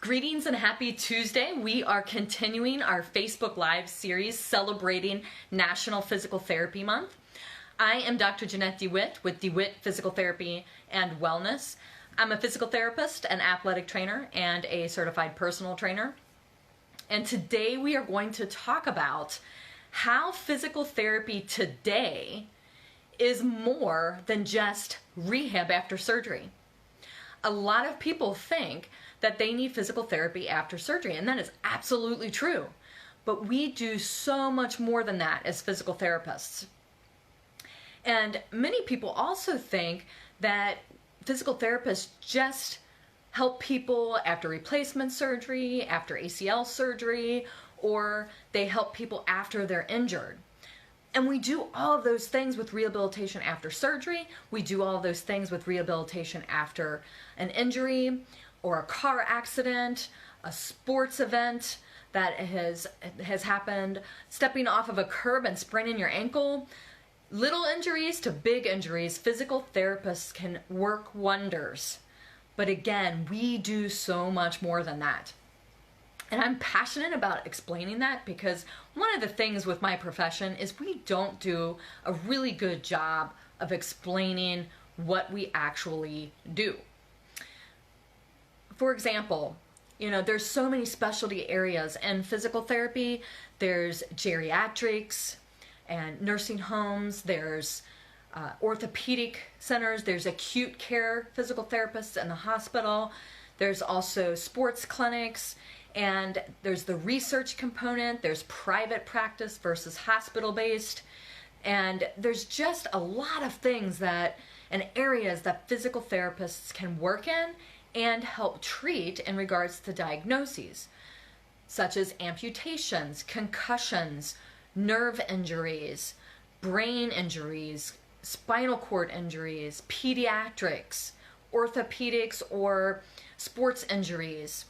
Greetings and happy Tuesday. We are continuing our Facebook Live series celebrating National Physical Therapy Month. I am Dr. Jeanette DeWitt with DeWitt Physical Therapy and Wellness. I'm a physical therapist, an athletic trainer, and a certified personal trainer. And today we are going to talk about how physical therapy today is more than just rehab after surgery. A lot of people think that they need physical therapy after surgery, and that is absolutely true. But we do so much more than that as physical therapists. And many people also think that physical therapists just help people after replacement surgery, after ACL surgery, or they help people after they're injured. And we do all of those things with rehabilitation after surgery. We do all of those things with rehabilitation after an injury or a car accident, a sports event that has happened, stepping off of a curb and spraining your ankle. Little injuries to big injuries, physical therapists can work wonders. But again, we do so much more than that. And I'm passionate about explaining that because one of the things with my profession is we don't do a really good job of explaining what we actually do. For example, there's so many specialty areas in physical therapy. There's geriatrics and nursing homes. There's orthopedic centers. There's acute care physical therapists in the hospital. There's also sports clinics. And there's the research component, there's private practice versus hospital-based, and there's just a lot of things and areas that physical therapists can work in and help treat in regards to diagnoses, such as amputations, concussions, nerve injuries, brain injuries, spinal cord injuries, pediatrics, orthopedics, or sports injuries.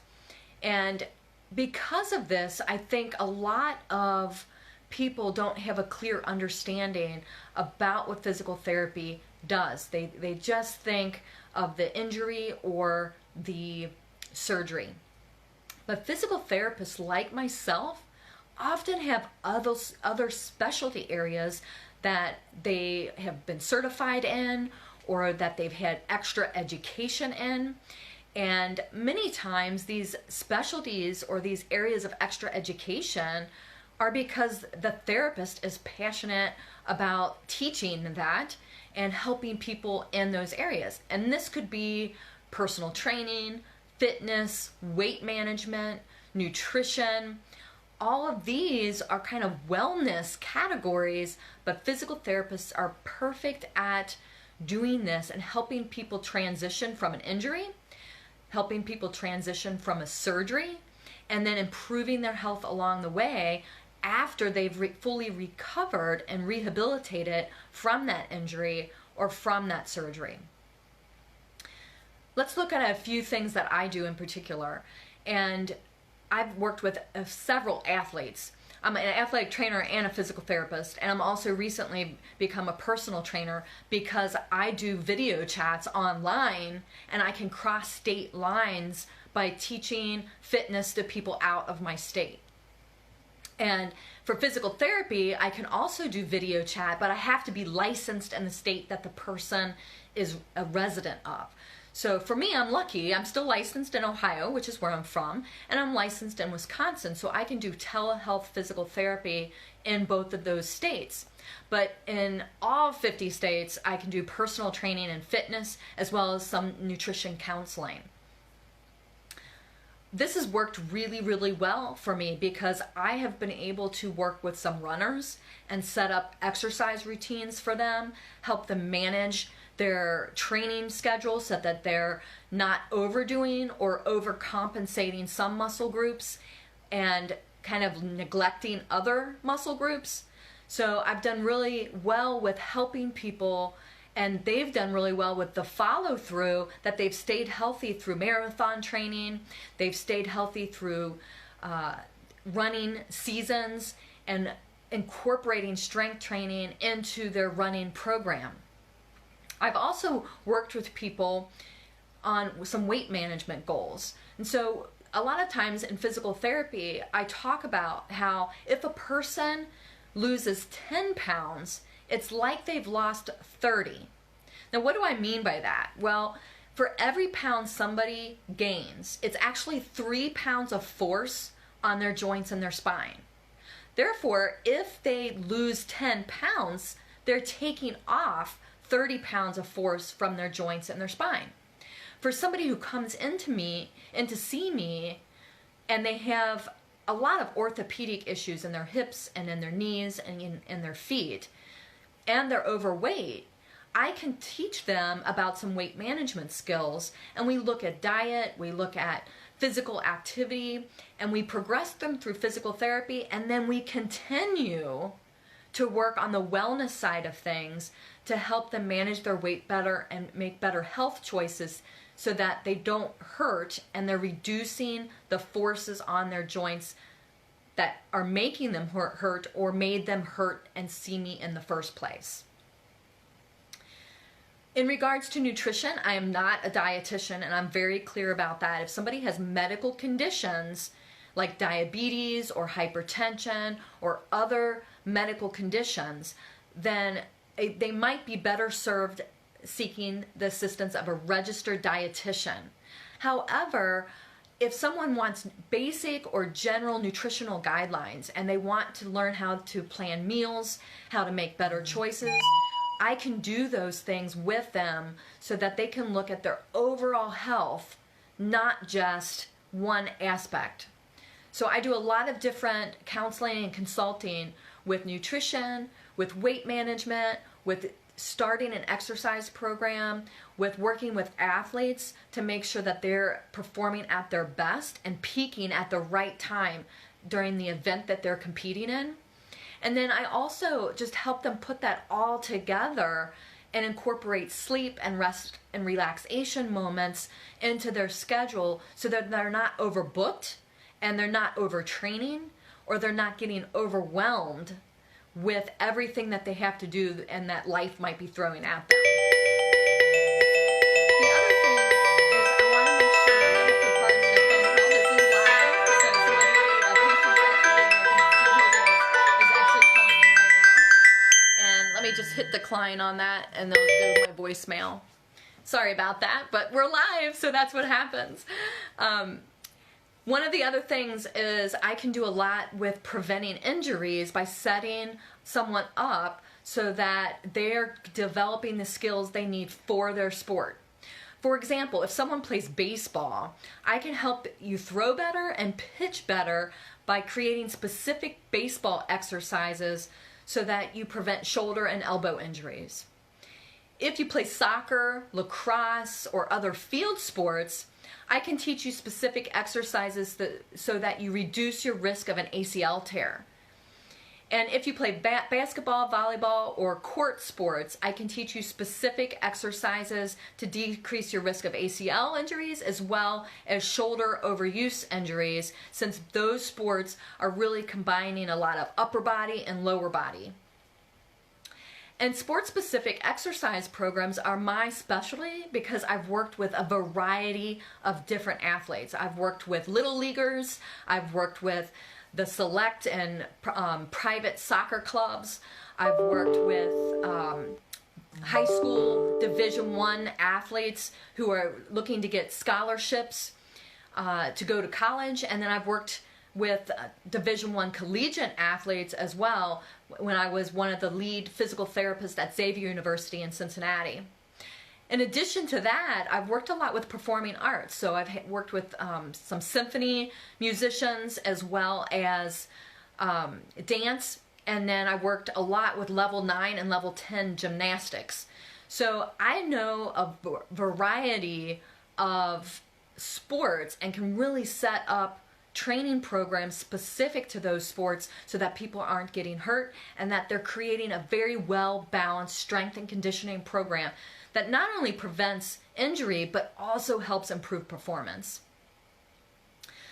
And because of this, I think a lot of people don't have a clear understanding about what physical therapy does. They just think of the injury or the surgery. But physical therapists like myself often have other specialty areas that they have been certified in or that they've had extra education in. And many times these specialties or these areas of extra education are because the therapist is passionate about teaching that and helping people in those areas. And this could be personal training, fitness, weight management, nutrition. All of these are kind of wellness categories, but physical therapists are perfect at doing this and helping people transition from an injury, helping people transition from a surgery, and then improving their health along the way after they've fully recovered and rehabilitated from that injury or from that surgery. Let's look at a few things that I do in particular. And I've worked with several athletes. I'm an athletic trainer and a physical therapist, and I'm also recently become a personal trainer because I do video chats online and I can cross state lines by teaching fitness to people out of my state. And for physical therapy, I can also do video chat, but I have to be licensed in the state that the person is a resident of. So for me, I'm lucky. I'm still licensed in Ohio, which is where I'm from, and I'm licensed in Wisconsin, so I can do telehealth physical therapy in both of those states. But in all 50 states, I can do personal training and fitness, as well as some nutrition counseling. This has worked really, really well for me because I have been able to work with some runners and set up exercise routines for them, help them manage their training schedule so that they're not overdoing or overcompensating some muscle groups and kind of neglecting other muscle groups. So I've done really well with helping people, and they've done really well with the follow through, that they've stayed healthy through marathon training, they've stayed healthy through running seasons and incorporating strength training into their running program. I've also worked with people on some weight management goals. And so a lot of times in physical therapy, I talk about how if a person loses 10 pounds, it's like they've lost 30. Now, what do I mean by that? Well, for every pound somebody gains, it's actually 3 pounds of force on their joints and their spine. Therefore, if they lose 10 pounds, they're taking off 30 pounds of force from their joints and their spine. For somebody who comes to see me, and they have a lot of orthopedic issues in their hips and in their knees and in their feet, and they're overweight, I can teach them about some weight management skills, and we look at diet, we look at physical activity, and we progress them through physical therapy, and then we continue to work on the wellness side of things to help them manage their weight better and make better health choices so that they don't hurt and they're reducing the forces on their joints that are making them hurt or made them hurt and see me in the first place. In regards to nutrition, I am not a dietitian, and I'm very clear about that. If somebody has medical conditions like diabetes or hypertension or other medical conditions, then they might be better served seeking the assistance of a registered dietitian. However, if someone wants basic or general nutritional guidelines and they want to learn how to plan meals, how to make better choices, I can do those things with them so that they can look at their overall health, not just one aspect. So I do a lot of different counseling and consulting with nutrition, with weight management, with starting an exercise program, with working with athletes to make sure that they're performing at their best and peaking at the right time during the event that they're competing in. And then I also just help them put that all together and incorporate sleep and rest and relaxation moments into their schedule so that they're not overbooked and they're not overtraining or they're not getting overwhelmed with everything that they have to do and that life might be throwing at them. The other thing is I want to make sure, you have to pardon the phone call, this is live, so somebody, a patient's actually calling in right now. And let me just hit decline on that and they'll go to my voicemail. Sorry about that, but we're live, so that's what happens. One of the other things is I can do a lot with preventing injuries by setting someone up so that they're developing the skills they need for their sport. For example, if someone plays baseball, I can help you throw better and pitch better by creating specific baseball exercises so that you prevent shoulder and elbow injuries. If you play soccer, lacrosse, or other field sports, I can teach you specific exercises so that you reduce your risk of an ACL tear. And if you play basketball, volleyball, or court sports, I can teach you specific exercises to decrease your risk of ACL injuries as well as shoulder overuse injuries, since those sports are really combining a lot of upper body and lower body. And sport-specific exercise programs are my specialty because I've worked with a variety of different athletes. I've worked with little leaguers, I've worked with the select and private soccer clubs, I've worked with high school Division I athletes who are looking to get scholarships to go to college, and then I've worked with Division I collegiate athletes as well when I was one of the lead physical therapists at Xavier University in Cincinnati. In addition to that, I've worked a lot with performing arts. So I've worked with some symphony musicians as well as dance, and then I worked a lot with level 9 and level 10 gymnastics. So I know a variety of sports and can really set up training programs specific to those sports so that people aren't getting hurt and that they're creating a very well-balanced strength and conditioning program that not only prevents injury but also helps improve performance.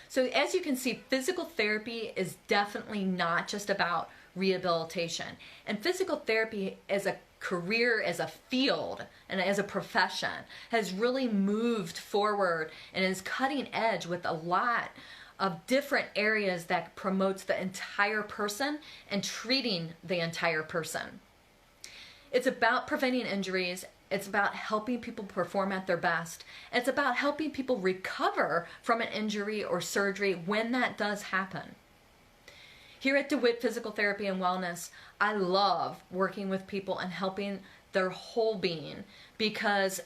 So as you can see, physical therapy is definitely not just about rehabilitation. And physical therapy is a career as a field and as a profession has really moved forward and is cutting edge with a lot of different areas that promotes the entire person and treating the entire person. It's about preventing injuries. It's about helping people perform at their best. It's about helping people recover from an injury or surgery when that does happen. Here at DeWitt Physical Therapy and Wellness, I love working with people and helping their whole being, because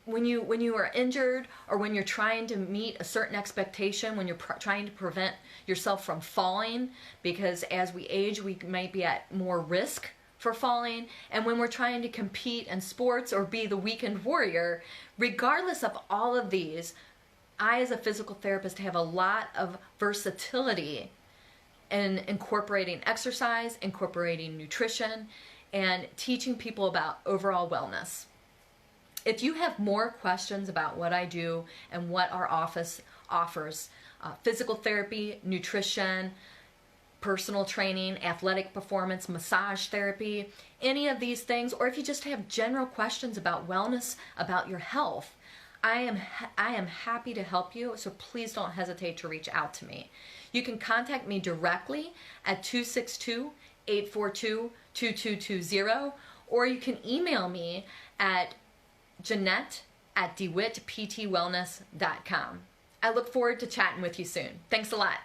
when you are injured, or when you're trying to meet a certain expectation, when you're trying to prevent yourself from falling, because as we age we might be at more risk for falling, and when we're trying to compete in sports or be the weekend warrior, regardless of all of these, I as a physical therapist have a lot of versatility in incorporating exercise, incorporating nutrition, and teaching people about overall wellness. If you have more questions about what I do and what our office offers, physical therapy, nutrition, personal training, athletic performance, massage therapy, any of these things, or if you just have general questions about wellness, about your health, I am happy to help you, so please don't hesitate to reach out to me. You can contact me directly at 262-842-2220, or you can email me at Jeanette@dewittptwellness.com. I look forward to chatting with you soon. Thanks a lot.